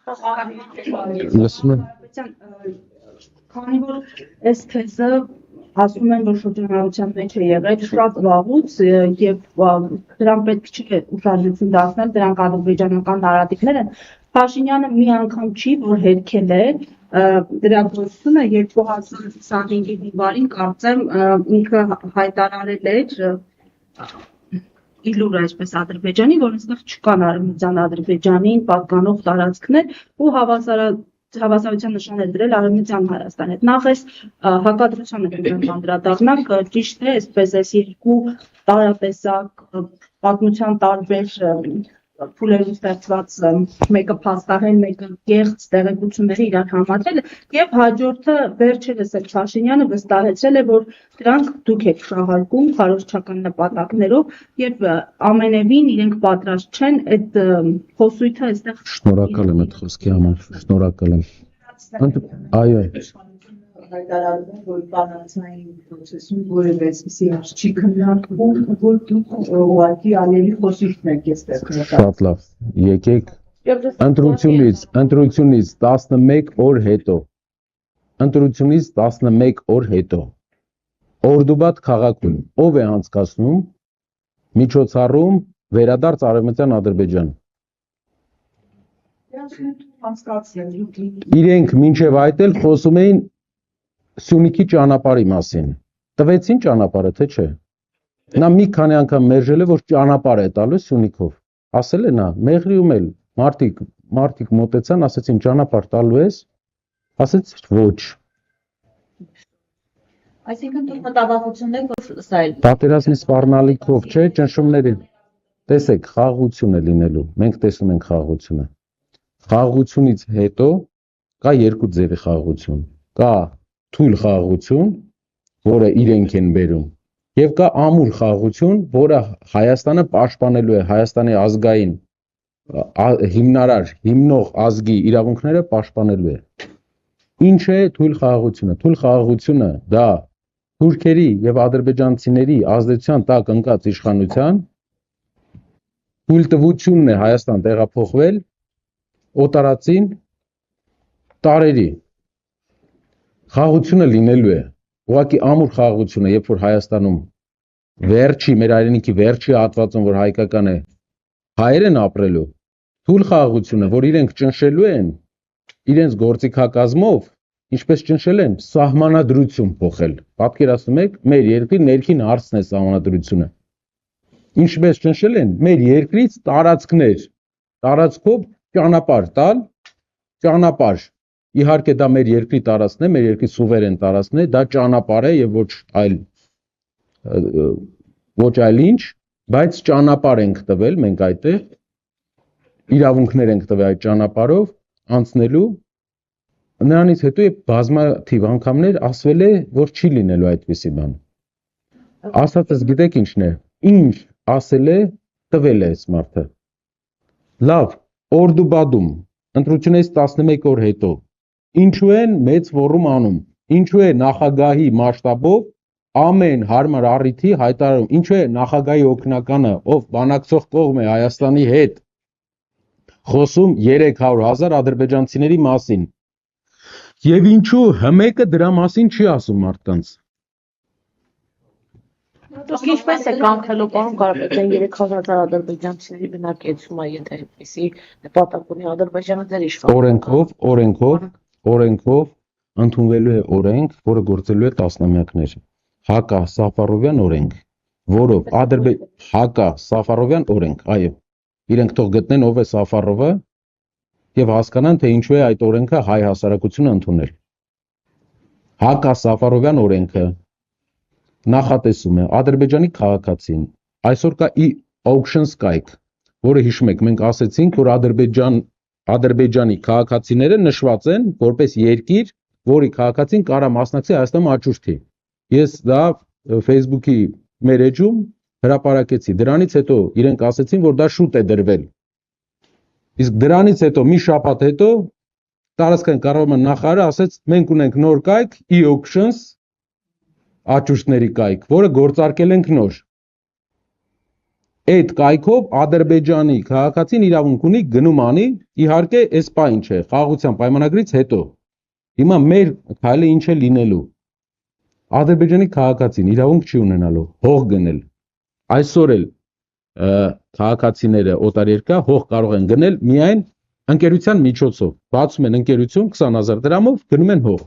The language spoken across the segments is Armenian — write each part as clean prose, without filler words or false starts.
Լսում եմ։ Քանի որ այս թեզը ասում են, որ շրջանառության մեջ է եղել շատ վաղուց եւ դրան պետք չէ ուշադրություն դարձնել, դրանք ադրբեջանական նարատիվներ են, Փաշինյանը մի անգամ չի, որ հերքել է դրա գործությունը 2025-ի հունվարին կարծեմ ինքը հայտարարել էր իլուր այսպես Ադրբեջանի, որ այստեղ չկան արևմտյան Ադրբեջանին պատկանող տարածքներ ու հավասարության նշան է դրել արևմտյան Հայաստանի հետ։ Նախ այս հակադրությանը կուզեմ անդրադառնանք, ճիշտ է, այսպես այս երկու տարատեսակ պատմության տարբեր փուլերում ստեղծված մեկը փաստահեն, մեկը կեղծ տեղեկությունների իրար համադրելը եւ հաջորդը վերջերս էլ Փաշինյանը վստահեցրել է, որ դրանք դուք եք շահարկում քարոզչական նպատակներով եւ ամենևին իրենք պատրաստ չեն այդ խոսույթը այստեղ Շնորհակալ եմ այդ խոսքի համար, շնորհակալ եմ։ Այո։ Հայտարարում են, որ բանացային process-ում որևէ այսպիսի չի քննարկվում, որ դուք ուղղակի ալելի խոսիքն եք այստեղ։ Շատ լավ։ Եկեք ընտրությունից 11 օր հետո Օրդուբադ քաղաքում ով է անցկացնում միջոցառում վերադարձ արևմտյան Ադրբեջան։ Իրենք մինչև այդ էլ խոսում էին Սյունիքի ճանապարհի մասին։ Տվեցին ճանապարհը, թե չէ։ Նա մի քանի անգամ մերժել է, որ ճանապարհ է տալու Սյունիքով։ Ասել է նա, Մեղրիում էլ մարդիկ մոտեցան, ասեցին ճանապարհ տալու ես, ասեց ոչ։ Այսինքն դուք մտավախություն եք, որ սա է։ Պատերազմի սպառնալիքով չէ, ճնշումների։ Տեսեք, խաղաղություն է լինելու։ Մենք տեսնում ենք խաղաղությունը։ Խաղաղությունից հետո կա երկու ձևի խաղաղություն։ Կա թույլ խաղաղություն, որը իրենք են բերում, եւ կա ամուր խաղաղություն, որը Հայաստանը պաշտպանելու է, Հայաստանի ազգային հիմնող ազգի իրավունքները պաշտպանելու է։ Ինչ է թույլ խաղաղությունը։ Թույլ խաղաղությունը դա թուրքերի եւ ադրբեջանցիների ազդեցության տակ ընկած իշխանության թույլտվությունն է Հայաստան տեղափոխվել օտարածին տարերի խաղաղությունը լինելու է, ուղղակի ամուր խաղաղությունը, երբ որ Հայաստանում մեր հայրենիքի վերջի հատվածում, որ հայկական է, հայեր են ապրելու, թույլ խաղաղությունը, որ իրենք ճնշելու են իրենց գործիքակազմով, ինչպես ճնշել են սահմանադրություն փոխել։ Պատկերացնում եք, մեր երկրի ներքին հարցն է սահմանադրությունը։ Ինչպես ճնշել են մեր երկրից տարածքով ճանապարհ տալ, ճանապարհ Իհարկե դա մեր երկրի տարածքն է, մեր երկրի սուվերեն տարածքն է, դա ճանապարհ է եւ ոչ այլ ինչ, բայց ճանապարհ ենք տվել մենք այդտեղ, իրավունքներ ենք տվել այդ ճանապարհով անցնելու, նրանից հետո բազմաթիվ անգամներ ասվել է, որ չի լինելու այդպիսի բան։ Ասածս գիտեք ինչն է, ինչ ասել է, տվել է այս մարդը։ Լավ, Օրդուբադում ընտրությունից 11 օր հետո Ինչու են մեծ ֆորում անում, ինչու է նախագահի մասշտաբով ամեն հարմար առիթի հայտարարում, ինչու է նախագահի օգնականը, ով բանակցող կողմ է Հայաստանի հետ, խոսում 300,000 ադրբեջանցիների մասին, եւ ինչու հմեկը դրա մասին չի ասում մարդկանց։ Դուք ինչպես եք կանխելու, պարոն Կարապետյան, 300,000 ադրբեջանցիների բնակեցումը, եթե այդպիսի նպատակ ունի Ադրբեջանը ձեր իշխանությունը։ Օրենքով ընդունվելու է օրենք, որը գործելու է տասնամյակներ։ Հակա-Սաֆարովյան օրենք, որով Հակա-Սաֆարովյան օրենք, այո։ Իրենք թող գտնեն ով է Սաֆարովը եւ հասկանան, թե ինչու է այդ օրենքը հայ հասարակությունը ընդունել։ Հակա-Սաֆարովյան օրենքը նախատեսում է Ադրբեջանի քաղաքացին։ Այսօր կա auctions կայք, որը հիշում եք, մենք ասեցինք, որ Ադրբեջանի քաղաքացիները նշված են որպես երկիր, որի քաղաքացին կարա մասնակցի Հայաստանում աճուրդի։ Ես դա Facebook-ի մեր էջում հրապարակեցի։ Դրանից հետո իրենք ասեցին, որ դա շուտ է դրվել։ Իսկ դրանից հետո մի շաբաթ հետո տարածքային կառավարման նախարարը ասեց, մենք ունենք նոր կայք, e-auctions աճուրդների կայք, որը գործարկել ենք նոր։ Այդ կայքով Ադրբեջանի քաղաքացին իրավունք ունի գնում անի, իհարկե, այս պայն չէ, խաղաղության պայմանագրից հետո։ Հիմա մեր քայլը ինչ է լինելու։ Ադրբեջանի քաղաքացին իրավունք չի ունենալու հող գնել։ Այսօր էլ քաղաքացիները օտարերկրյա հող կարող են գնել միայն ընկերության միջոցով։ Բացում են ընկերություն 20,000 դրամով, գնում են հող։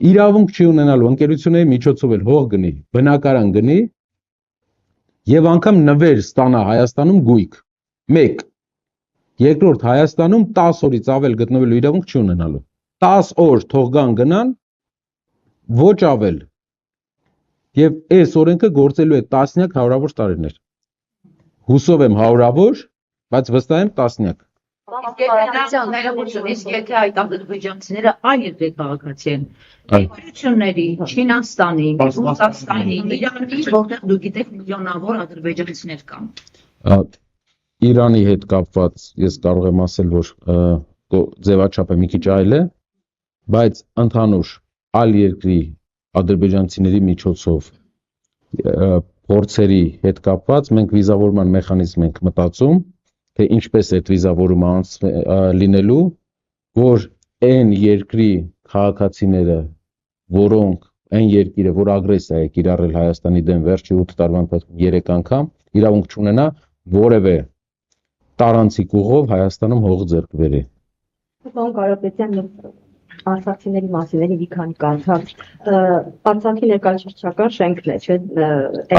Իրավունք չի ունենալու ընկերությունների միջոցով էլ հող գնի, բնակարան գնի եւ անգամ նվեր ստանա Հայաստանում գույք։ 1 Երկրորդ Հայաստանում 10 օրից ավել գտնվելու իրավունք չի ունենալու։ 10 օր թող գան գնան, ոչ ավել։ Եվ այս օրենքը գործելու է տասնյակ հարյուրավոր տարիներ։ Հուսով եմ հարյուրավոր, բայց վստահ եմ տասնյակ։ Իսկ եթե այդ ադրբեջանցիները այլ երկրի քաղաքացի են, ընկերությունների, Չինաստանի, Ռուսաստանի, Իրանի, որտեղ դուք գիտեք միլիոնավոր ադրբեջանցիներ կան։ Իրանի հետ կապված ես կարող եմ ասել, որ ձևաչափը մի քիչ այլ է, բայց ընդհանուր այլ երկրի ադրբեջանցիների միջոցով փորձերի հետ կապված մենք վիզավորման մեխանիզմ ենք մտածում, թե ինչպես է վիզավորումը լինելու, որ այն երկրի քաղաքացիները, որոնք այն երկիրը, որ ագրեսիա է կիրառել Հայաստանի դեմ վերջի 8 տարվա ընթացքում 3 անգամ, իրավունք չունենա որևէ տարանցիկ ուղով Հայաստանում հող ձեռք բերի։ Պարոն Կարապետյան, արցախցիների մասին մի քանի կարծիք։ Արցախի ներկայացուցչական շենքն է, չէ՞,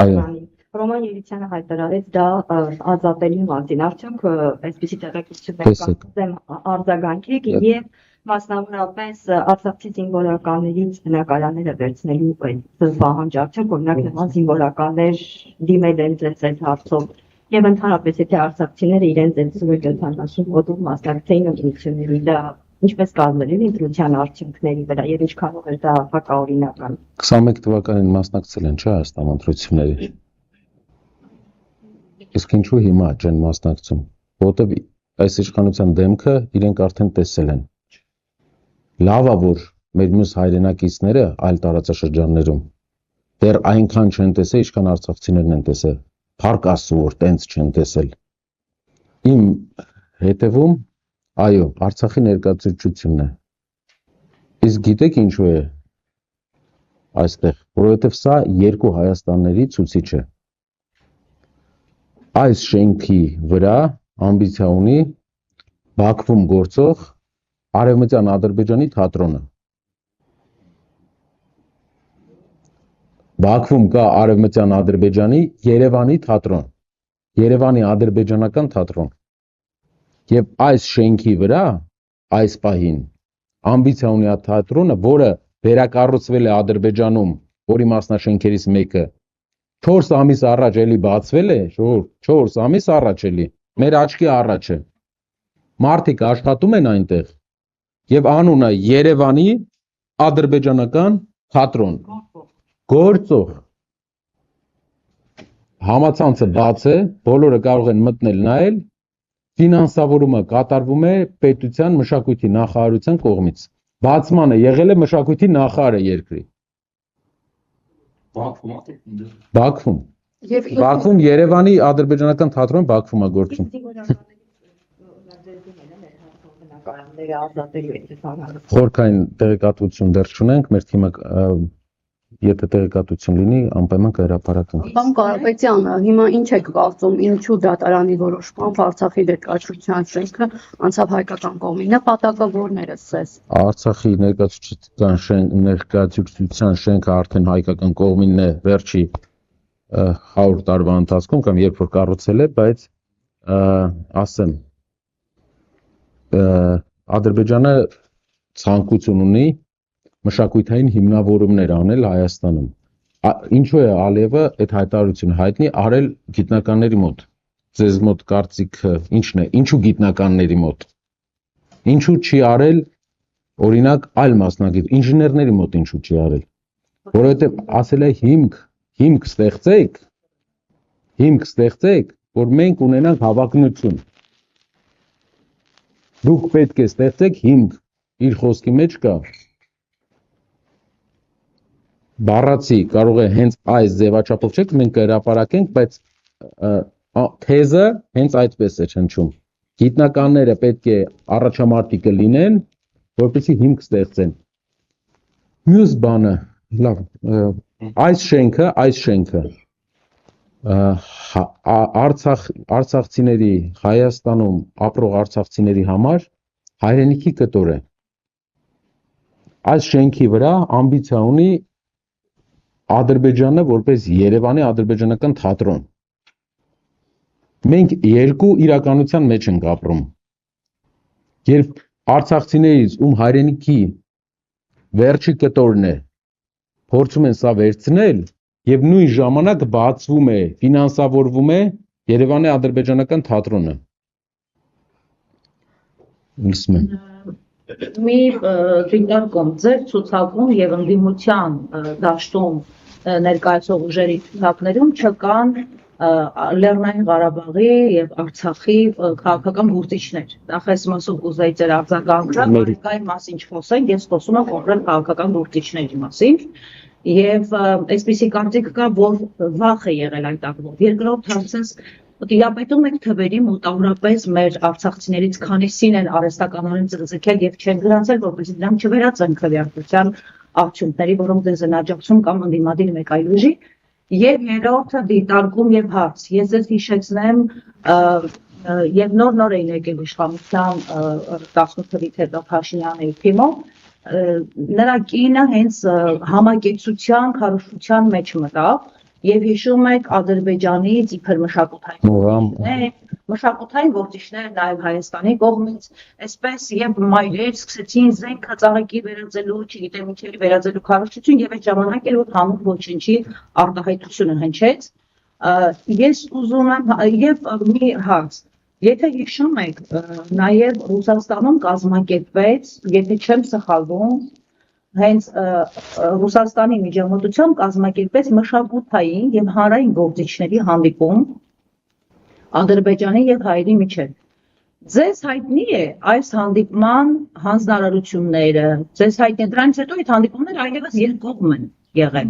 Էրևանի։ Ռոման Երիցյանը հայտարարեց դա ազատելու մասին։ Արդյոք այսպիսի տեղեկություններ կան արձագանքեք եւ մասնավորապես արցախցի զինվորականներից բնակարանները վերցնելու պահանջարկ չէ, օրինակ նման զինվորականներ դիմել են ձեզ այդ հարցով եւ ընդհանրապես եթե արցախցիները իրենց այդ 70 ոդում մասնակցեին ընտրություններին, դա ինչպես կազմել ընտրության արդյունքների վրա եւ ինչքանով է դա հակաօրինական։ 21 թվականին մասնակցել են, չէ՞, Հայաստան ընտրությունների։ Իսկ ինչու հիմա չեն մասնակցում, որովհետև այս իշխանության դեմքը իրենք արդեն տեսել են։ Լավ է, որ մեր մյուս հայրենակիցները այլ տարածաշրջաններում դեռ այնքան չեն տեսել, ինչքան արցախցիներն են տեսել։ Փառք Աստծո, որ տենց չեն տեսել։ Իմ հետևում, այո, Արցախի ներկայացուցչությունն է։ Իսկ գիտեք ինչու է այստեղ, որովհետև սա երկու Հայաստանների ցուցիչ է։ Այս շենքի վրա ամբիցիա ունի Բաքվում գործող Արևմտյան Ադրբեջանի թատրոնը։ Բաքվում կա Արևմտյան Ադրբեջանի Երևանի թատրոն, Երևանի ադրբեջանական թատրոն։ Եվ այս շենքի վրա, այս պահին, ամբիցիա ունի այդ թատրոնը, որը վերակառուցվել է Ադրբեջանում, որի մասնաշենքերից մեկը 4 ամիս առաջ էլի բացվել է, 4 ամիս առաջ էլի, մեր աչքի առաջ է։ Մարդիկ աշխատում են այնտեղ եւ անունը Երևանի ադրբեջանական թատրոն։ Գործող։ Համացանցը բաց է, բոլորը կարող են մտնել նայել, ֆինանսավորումը կատարվում է պետության մշակույթի նախարարության կողմից։ Բացմանը եղել է մշակույթի նախարարը երկրի։ Բաքվում։ Բաքվում Երևանի ադրբեջանական թատրոն Բաքվում է գործում։ Խորքային տեղեկատվություն դեռ չունենք, մեր թիմը եթե տեղեկատվություն լինի, անպայման կհրապարակենք։ Պարոն Կարապետյան, հիմա ինչ եք կարծում, ինչու դատարանի որոշմամբ Արցախի ներկայացուցչության շենքը անցավ հայկական կողմին, նպատակը որն էր սես։ Արցախի ներկայացուցչության շենքը արդեն հայկական կողմինն է վերջի 100 տարվա ընթացքում կամ երբ որ կառուցել է, բայց ասեմ Ադրբեջանը ցանկություն ունի մշակութային հիմնավորումներ անել Հայաստանում։ Ինչու է Ալիևը այդ հայտարարությունը հայտնի արել գիտնականների մոտ։ Ձեզ մոտ կարծիքը ինչն է, ինչու գիտնականների մոտ։ Ինչու չի արել օրինակ այլ մասնագետ, ինժեներների մոտ ինչու չի արել։ Որովհետև ասել է հիմք ստեղծեք, որ մենք ունենանք հավակնություն։ Դուք պետք է ստեղծեք հիմք, իր խոսքի մեջ կա։ Բառացի կարող է հենց այս ձևաչափով չեք մենք կհրապարակենք, բայց թեզը հենց այդպես է հնչում։ Գիտնականները պետք է առաջամարտիկը լինեն, որպեսզի հիմք ստեղծեն։ Մյուս բանը, լավ, այս շենքը արցախցիների, Հայաստանում ապրող արցախցիների համար հայրենիքի կտոր է։ Այս շենքի վրա ամբիցիա ունի Ադրբեջանը որպես Երևանի ադրբեջանական թատրոն։ Մենք երկու իրականության մեջ ենք ապրում։ Երբ արցախցիներից ում հայրենիքի վերջի կտորն է, փորձում են սա վերցնել եւ նույն ժամանակ բացվում է, ֆինանսավորվում է Երևանի ադրբեջանական թատրոնը։ Լսում եմ։ Մի դիտարկում ձեր ցուցակում եւ ընդդիմության դաշտում ներկայացող ուժերի ցուցակներում չկան Լեռնային Ղարաբաղի եւ Արցախի քաղաքական գործիչներ։ Նախ այս մասով կուզեի ձեր արձագանքը, ներկայի մասին չխոսենք, ես խոսում եմ կոնկրետ քաղաքական գործիչների մասին։ Եվ այսպիսի կարծիք կա, որ վախ է եղել այդ ակտով։ Երկրորդ հարցս տիրապետում եք թվերի մոտավորապես մեր արցախցիներից քանիսին են արհեստականորեն ծրձգել եւ չեն գրանցել, որպեսզի դրանք չվերածեն քվեարկության արդյունքների, որոնք դες են աջակցում կամ ընդդիմադիր մեկ այլ ուժի։ Եվ երրորդը դիտարկում եւ հարց։ Ես ձեզ հիշեցնեմ եւ նոր էին եկել իշխանության 18 թվականից հետո Փաշինյանի թիմով, նրա կինը հենց համակեցության քարոզչության մեջ մտավ եւ հիշում եք Ադրբեջանից իբր մշակութային գործիչներ նաեւ Հայաստանի կողմից, այսպես եւ մայրեր սկսեցին զենքը ծաղիկի վերածելու, չգիտեմ ինչերի վերածելու քարոզչություն եւ այդ ժամանակ էլ որ հանուն ոչինչի արտահայտությունը հնչեց։ Ես ուզում եմ եւ մի հարց, եթե հիշում եք, նաեւ Ռուսաստանում կազմակերպվեց, եթե չեմ սխալվում, հենց Ռուսաստանի միջամտությամբ կազմակերպեց մշակութային եւ հանրային գործիչների հանդիպում Ադրբեջանի եւ հայերի միջեւ։ Ձեզ հայտնի է այս հանդիպման հանձնարարությունները, ձեզ հայտնի է դրանից հետո այդ հանդիպումները այլևս երկկողմ են եղել։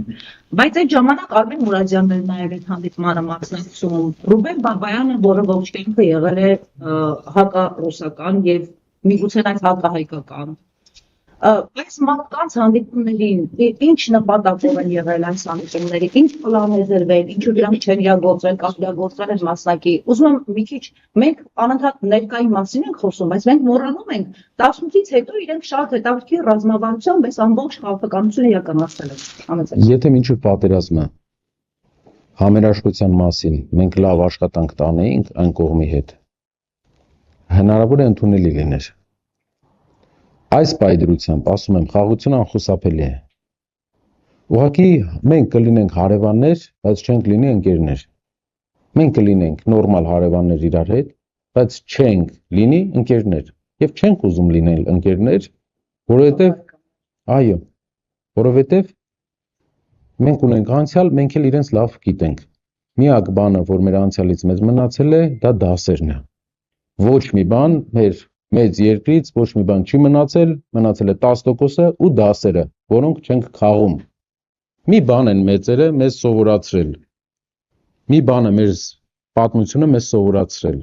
Բայց այդ ժամանակ Արմեն Մուրադյանն էր նաեւ այդ հանդիպմանը մասնակցում, Ռուբեն Բաբայանը, որը ողջ կյանքը եղել է հակառուսական եւ միգուցե նաեւ հակահայկական։ Այս մարդկանց հանդիպումներին ինչ նպատակով են եղել այս հանդիպումները, ինչ պլան է դրվել, ինչու դրանք չեն իրագործվել կամ իրագործվել են մասնակի։ Ուզում եմ մի քիչ մենք անընդհատ ներկայի մասին ենք խոսում, բայց մենք մոռանում ենք 18-ից հետո իրենք շատ հետաքրքիր ռազմավարությամբ այս ամբողջ քաղաքականությունը իրականացրել են։ Եթե մինչև պատերազմը համերաշխության մասին մենք լավ աշխատանք տանեինք այն կողմի հետ, հնարավոր է ընդունելի լիներ։ Այս պայդրությամբ, ասում եմ, խաղաղությունը անխուսափելի է։ Ուղղակի մենք կլինենք հարևաններ, բայց չենք լինի ընկերներ։ Մենք կլինենք նորմալ հարևաններ իրար հետ, բայց չենք լինի ընկերներ։ Եվ չենք ուզում լինել ընկերներ, որովհետև, այո, որովհետև մենք ունենք անցյալ, մենք էլ իրենց լավ գիտենք։ Միակ բանը, որ մեր անցյալից մեզ մնացել է, դա դասերն է։ Ոչ մի բան մեր մեծ երկրից ոչ մի բան չի մնացել, մնացել է 10%-ը ու դասերը, որոնք չենք խաղում։ Մի բան են մեծերը մեզ սովորացրել։ Մի բանը մեր պատմությունը մեզ սովորացրել։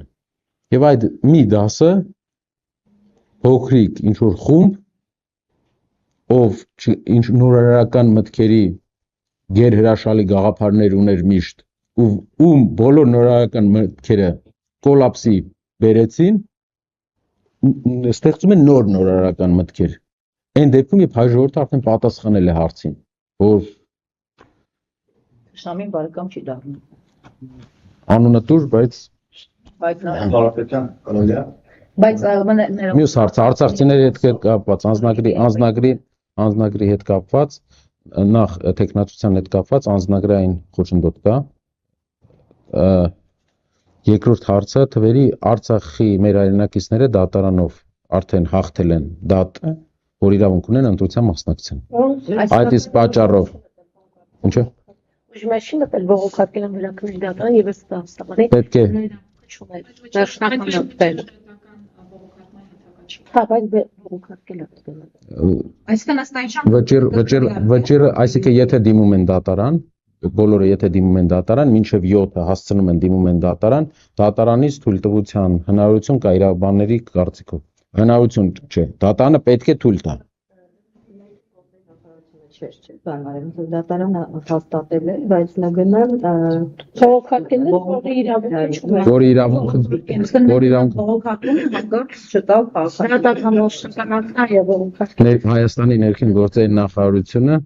Եվ այդ մի դասը փոքրիկ ինչ որ խումբ, ով ինչ նորարարական մտքերի գերհրաշալի գաղափարներ ուներ միշտ, ում բոլոր նորարարական մտքերը կոլապսի բերեցին, ստեղծում են նորարարական մտքեր։ Այն դեպքում երբ հայ ժողովուրդը արդեն պատասխանել է հարցին, որ Շամին բարեկամ չի դառնում։ Անունը տուր, բայց մյուս հարցը արցախցիների հետ կապված, անձնագրի հետ կապված, նախ տեխնացության հետ կապված անձնագրային խոչընդոտ կա։ Երկրորդ հարցը թվերի Արցախի մեր հայրենակիցները դատարանով արդեն հաղթել են դատ, որ իրավունք ունեն ընտրության մասնակցեն։ Այդ իսկ պատճառով ինչո՞։ Ուժմեշին մտել բողոքարկել են վերակրիչ դատարան եւ այս ստամանի պետք է Այսինքն ըստ այդ վճիռը, այսինքն եթե դիմում են դատարան, բոլորը եթե դիմում են դատարան, մինչև 7-ը հասցնում են դիմում են դատարան, դատարանից թույլտվության հնարավորություն կա իրավաբանների կարծիքով։ Հնարավորություն չէ, դատարանը պետք է թույլ տա։ Չէ, դատարանը հաստատել է, բայց ՆԳՆ-ն Քաղաքացիներ, որի իրավունքը Որի իրավունք Բողոքատուն հանկարծ չտալ քաղաքացի։ շնորհակալություն եւ ողջույն։ Հայաստանի ներքին գործերի նախարարությունը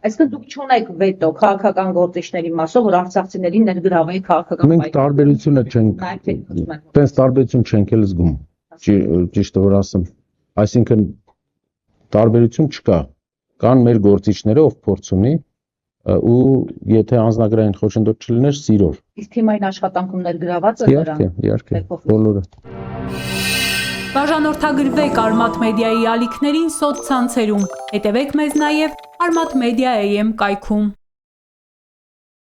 Այսինքն դուք չունեք վետո քաղաքական գործիչների մասով, որ արցախցիներին ներգրավեի քաղաքական մենք տարբերությունը չենք, տենց տարբերություն չենք էլ զգում, ճիշտը որ ասեմ, այսինքն տարբերություն չկա, կան մեր գործիչները, ով փորձ ունի ու եթե անձնագրային խոչընդոտ չլիներ, սիրով։ Իսկ թիմային աշխատանքում ներգրաված է Իհարկե, բոլորը։ Բաժանորդագրվեք Արմաթ մեդիայի ալիքներին սոցցանցերում, հետևեք մեզ նաև Արմաթ Մեդիա AM կայքում։